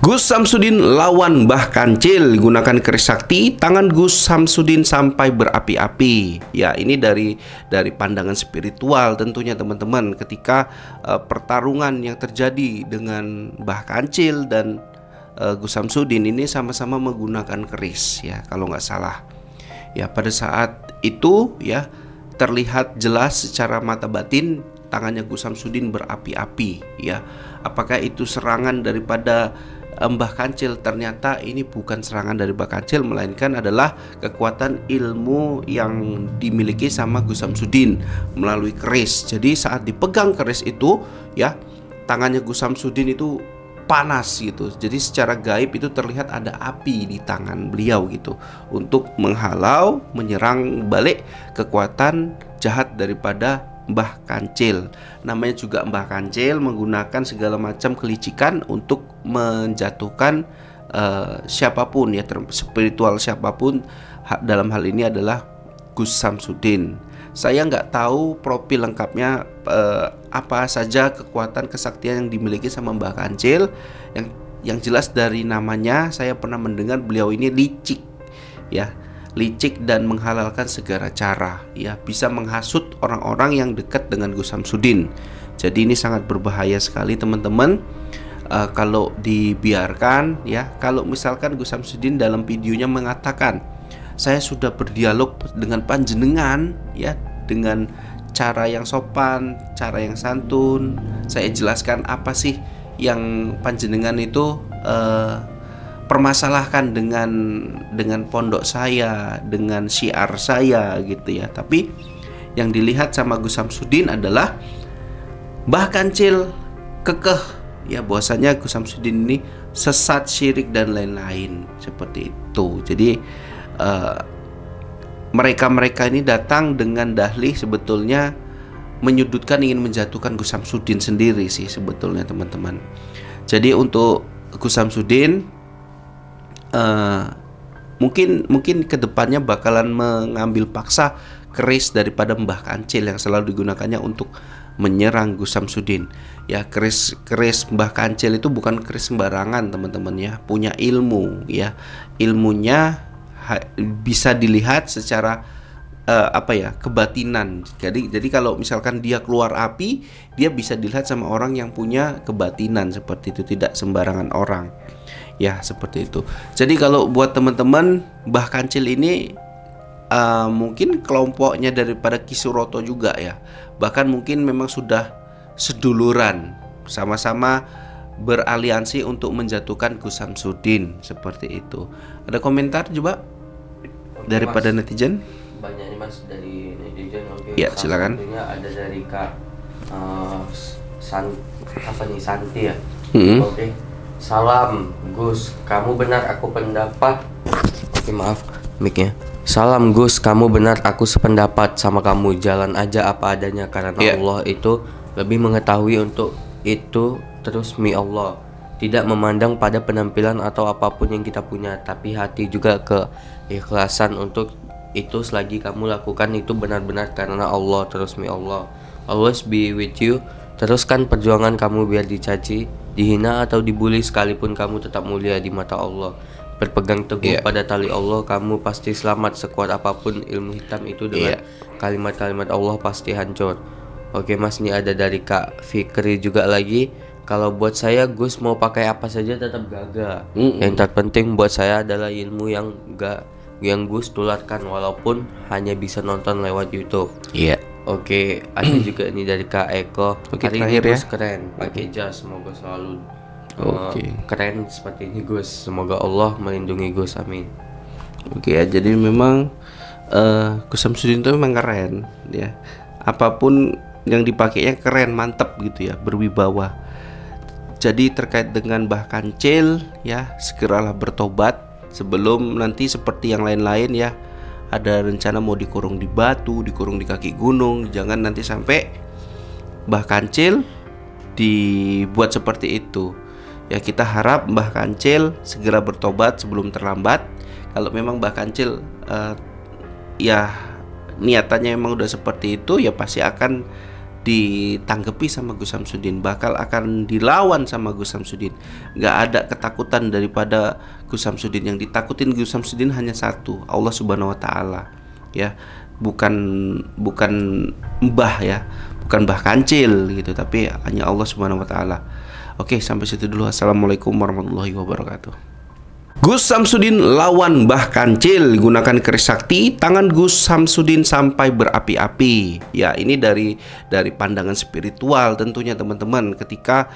Gus Samsudin lawan Mbah Kancil, gunakan keris sakti, tangan Gus Samsudin sampai berapi-api. Ya, ini dari pandangan spiritual tentunya teman-teman. Ketika pertarungan yang terjadi dengan Mbah Kancil dan Gus Samsudin ini sama-sama menggunakan keris, ya kalau nggak salah. Ya, pada saat itu ya terlihat jelas secara mata batin tangannya Gus Samsudin berapi-api. Ya, apakah itu serangan daripada Mbah Kancil? Ternyata ini bukan serangan dari Mbah Kancil, melainkan adalah kekuatan ilmu yang dimiliki sama Gus Samsudin melalui keris. Jadi saat dipegang keris itu, ya tangannya Gus Samsudin itu panas gitu. Jadi secara gaib itu terlihat ada api di tangan beliau gitu, untuk menghalau, menyerang balik kekuatan jahat daripada Mbah Kancil. Namanya juga Mbah Kancil, menggunakan segala macam kelicikan untuk menjatuhkan siapapun ya, spiritual siapapun. Dalam hal ini adalah Gus Samsudin. Saya nggak tahu profil lengkapnya apa saja kekuatan kesaktian yang dimiliki sama Mbah Kancil. Yang jelas dari namanya saya pernah mendengar beliau ini licik ya, licik dan menghalalkan segala cara, ya bisa menghasut orang-orang yang dekat dengan Gus Samsudin. Jadi ini sangat berbahaya sekali teman-teman kalau dibiarkan ya. Kalau misalkan Gus Samsudin dalam videonya mengatakan, saya sudah berdialog dengan panjenengan ya, dengan cara yang sopan, cara yang santun, saya jelaskan apa sih yang panjenengan itu permasalahkan dengan pondok saya, dengan syiar saya gitu ya. Tapi yang dilihat sama Gus Samsudin adalah Mbah Kancil kekeh ya, bahwasanya Gus Samsudin ini sesat, syirik dan lain-lain seperti itu. Jadi mereka-mereka ini datang dengan dahli sebetulnya menyudutkan, ingin menjatuhkan Gus Samsudin sendiri sih sebetulnya teman-teman. Jadi untuk Gus Samsudin mungkin kedepannya bakalan mengambil paksa keris daripada Mbah Kancil yang selalu digunakannya untuk menyerang Gus Samsudin. Ya, keris Mbah Kancil itu bukan keris sembarangan teman-teman ya, punya ilmu ya. Ilmunya bisa dilihat secara kebatinan. Jadi kalau misalkan dia keluar api, dia bisa dilihat sama orang yang punya kebatinan seperti itu, tidak sembarangan orang. Ya, seperti itu. Jadi kalau buat teman-teman, Mbah Kancil ini mungkin kelompoknya daripada Ki Suroto juga ya. Bahkan mungkin memang sudah seduluran, sama-sama beraliansi untuk menjatuhkan Gus Samsudin seperti itu. Ada komentar coba daripada mas, netizen? Banyak nih mas dari netizen. Oke, ya silakan. Ada dari Kak Santi ya. Oke. Salam Gus, kamu benar, aku pendapat. Oke, maaf mic-nya. Salam Gus, kamu benar, aku sependapat sama kamu. Jalan aja apa adanya, karena Allah itu lebih mengetahui untuk itu. Terus mi Allah tidak memandang pada penampilan atau apapun yang kita punya, tapi hati juga keikhlasan untuk itu. Selagi kamu lakukan itu benar-benar karena Allah. Terus mi Allah always be with you. Teruskan perjuangan kamu, biar dicaci, dihina atau dibully, sekalipun kamu tetap mulia di mata Allah. Berpegang teguh pada tali Allah, kamu pasti selamat. Sekuat apapun ilmu hitam itu, dengan kalimat-kalimat Allah pasti hancur. Oke mas, ini ada dari Kak Fikri juga lagi. Kalau buat saya, Gus mau pakai apa saja tetap gagah. Yang terpenting buat saya adalah ilmu yang Gus tularkan, walaupun hanya bisa nonton lewat YouTube. Oke, ada juga ini dari Kak Eko. Hari ini Gus keren, pakai jas, semoga selalu keren seperti ini Gus. Semoga Allah melindungi Gus, amin. Oke ya, jadi memang Gus Samsudin itu memang keren ya. Apapun yang dipakainya keren, mantep gitu ya, berwibawa. Jadi terkait dengan Mbah Kancil ya, segeralah bertobat sebelum nanti seperti yang lain-lain ya, ada rencana mau dikurung di batu, dikurung di kaki gunung. Jangan nanti sampai Mbah Kancil dibuat seperti itu ya. Kita harap Mbah Kancil segera bertobat sebelum terlambat. Kalau memang Mbah Kancil ya niatannya memang udah seperti itu, ya pasti akan ditanggapi sama Gus Samsudin, bakal akan dilawan sama Gus Samsudin. Nggak ada ketakutan daripada Gus Samsudin. Yang ditakutin Gus Samsudin hanya satu, Allah Subhanahu Wa Taala, ya, bukan mbah ya, bukan Mbah Kancil gitu, tapi hanya Allah Subhanahu Wa Taala. Oke, sampai situ dulu. Assalamualaikum warahmatullahi wabarakatuh. Gus Samsudin lawan Mbah Kancil, gunakan keris sakti, tangan Gus Samsudin sampai berapi-api. Ya, ini dari pandangan spiritual tentunya teman-teman, ketika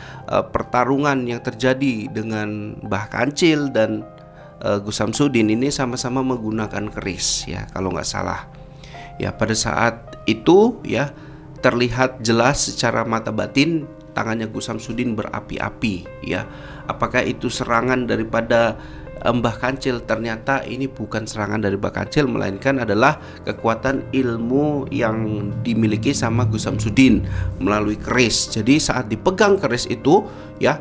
pertarungan yang terjadi dengan Mbah Kancil dan Gus Samsudin ini sama-sama menggunakan keris ya, kalau nggak salah. Ya, pada saat itu ya terlihat jelas secara mata batin tangannya Gus Samsudin berapi-api ya. Apakah itu serangan daripada Mbah Kancil? Ternyata ini bukan serangan dari Mbah Kancil, melainkan adalah kekuatan ilmu yang dimiliki sama Gus Samsudin melalui keris. Jadi saat dipegang keris itu ya,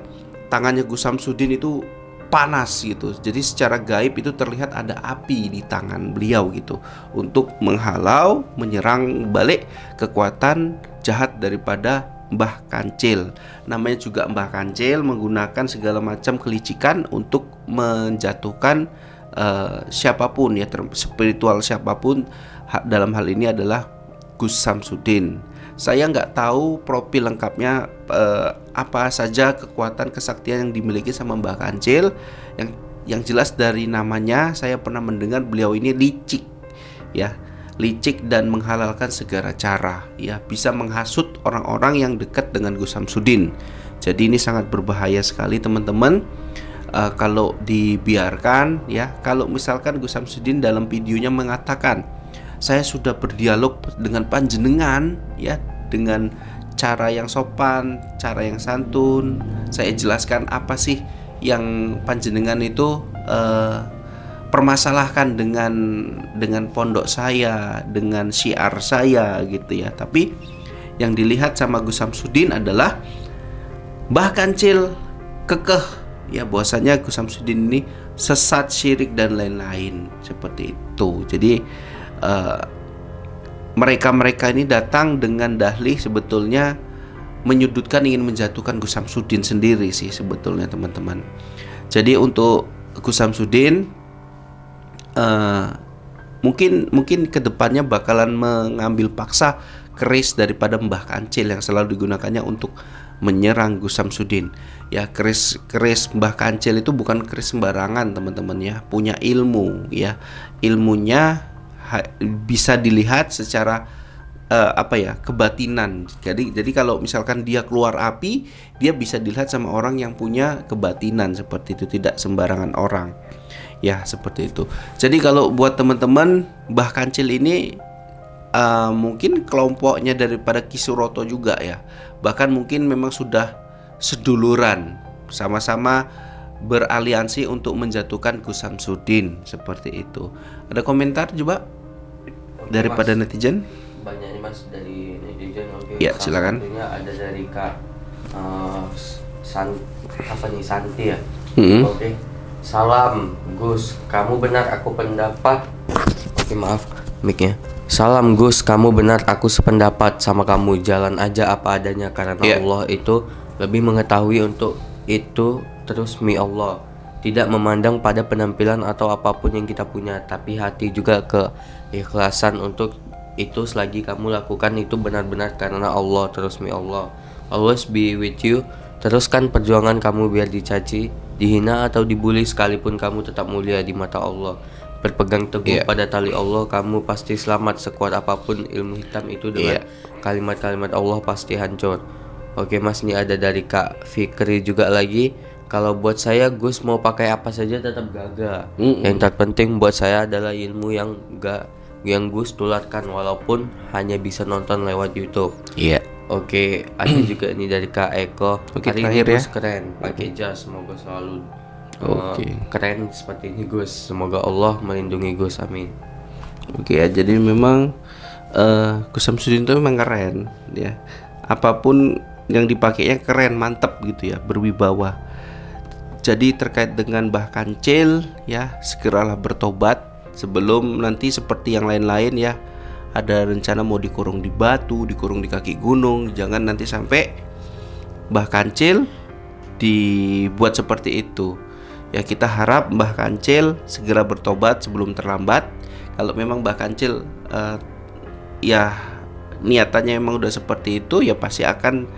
tangannya Gus Samsudin itu panas gitu. Jadi secara gaib itu terlihat ada api di tangan beliau gitu, untuk menghalau, menyerang balik kekuatan jahat daripada Mbah Kancil. Namanya juga Mbah Kancil, menggunakan segala macam kelicikan untuk menjatuhkan siapapun ya, spiritual siapapun. Dalam hal ini adalah Gus Samsudin. Saya nggak tahu profil lengkapnya apa saja kekuatan kesaktian yang dimiliki sama Mbah Kancil. Yang jelas dari namanya saya pernah mendengar beliau ini licik ya, licik dan menghalalkan segala cara ya, bisa menghasut orang-orang yang dekat dengan Gus Samsudin. Jadi ini sangat berbahaya sekali teman-teman kalau dibiarkan ya. Kalau misalkan Gus Samsudin dalam videonya mengatakan, saya sudah berdialog dengan panjenengan ya, dengan cara yang sopan, cara yang santun, saya jelaskan apa sih yang panjenengan itu permasalahkan dengan pondok saya, dengan syiar saya gitu ya. Tapi yang dilihat sama Gus Samsudin adalah Mbah Kancil kekeh ya, bahwasanya Gus Samsudin ini sesat, syirik dan lain-lain seperti itu. Jadi mereka-mereka ini datang dengan dahli sebetulnya menyudutkan, ingin menjatuhkan Gus Samsudin sendiri sih sebetulnya teman-teman. Jadi untuk Gus Samsudin mungkin kedepannya bakalan mengambil paksa keris daripada Mbah Kancil yang selalu digunakannya untuk menyerang Gus Samsudin. Ya, keris Mbah Kancil itu bukan keris sembarangan teman-teman ya, punya ilmu ya. Ilmunya bisa dilihat secara kebatinan. Jadi kalau misalkan dia keluar api, dia bisa dilihat sama orang yang punya kebatinan seperti itu, tidak sembarangan orang. Ya, seperti itu. Jadi kalau buat teman-teman, Mbah Kancil ini mungkin kelompoknya daripada Ki Suroto juga ya. Bahkan mungkin memang sudah seduluran, sama-sama beraliansi untuk menjatuhkan Gus Samsudin seperti itu. Ada komentar coba daripada mas, netizen? Banyak nih mas dari netizen. Oke, ya silakan. Ada dari Kak Santi ya. Oke. Salam Gus, kamu benar, aku pendapat. Oke, maaf mic-nya. Salam Gus, kamu benar, aku sependapat sama kamu. Jalan aja apa adanya, karena Allah itu lebih mengetahui untuk itu. Terus mi Allah tidak memandang pada penampilan atau apapun yang kita punya, tapi hati juga keikhlasan untuk itu. Selagi kamu lakukan itu benar-benar karena Allah. Terus mi Allah always be with you. Teruskan perjuangan kamu, biar dicaci, dihina atau dibully, sekalipun kamu tetap mulia di mata Allah. Berpegang teguh pada tali Allah, kamu pasti selamat. Sekuat apapun ilmu hitam itu, dengan kalimat-kalimat Allah pasti hancur. Oke mas, ini ada dari Kak Fikri juga lagi. Kalau buat saya, Gus mau pakai apa saja tetap gagah. Yang terpenting buat saya adalah ilmu yang Gus tularkan, walaupun hanya bisa nonton lewat YouTube. Oke, ada juga ini dari Kak Eko. Hari ini Gus keren, pakai jas, semoga selalu keren seperti ini Gus. Semoga Allah melindungi Gus, amin. Oke ya, jadi memang Gus Samsudin itu memang keren ya. Apapun yang dipakainya keren, mantep gitu ya, berwibawa. Jadi terkait dengan Mbah Kancil ya, segeralah bertobat sebelum nanti seperti yang lain-lain ya, ada rencana mau dikurung di batu, dikurung di kaki gunung. Jangan nanti sampai Mbah Kancil dibuat seperti itu. Ya, kita harap Mbah Kancil segera bertobat sebelum terlambat. Kalau memang Mbah Kancil ya niatannya emang udah seperti itu, ya pasti akan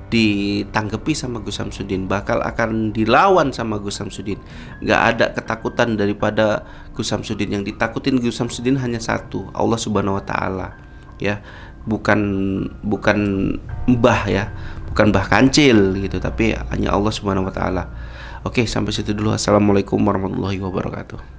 ditanggapi sama Gus Samsudin, bakal akan dilawan sama Gus Samsudin. Nggak ada ketakutan daripada Gus Samsudin. Yang ditakutin Gus Samsudin hanya satu, Allah Subhanahu Wa Taala. Ya, bukan Mbah ya, bukan Mbah Kancil gitu, tapi hanya Allah Subhanahu Wa Taala. Oke, sampai situ dulu. Assalamualaikum warahmatullahi wabarakatuh.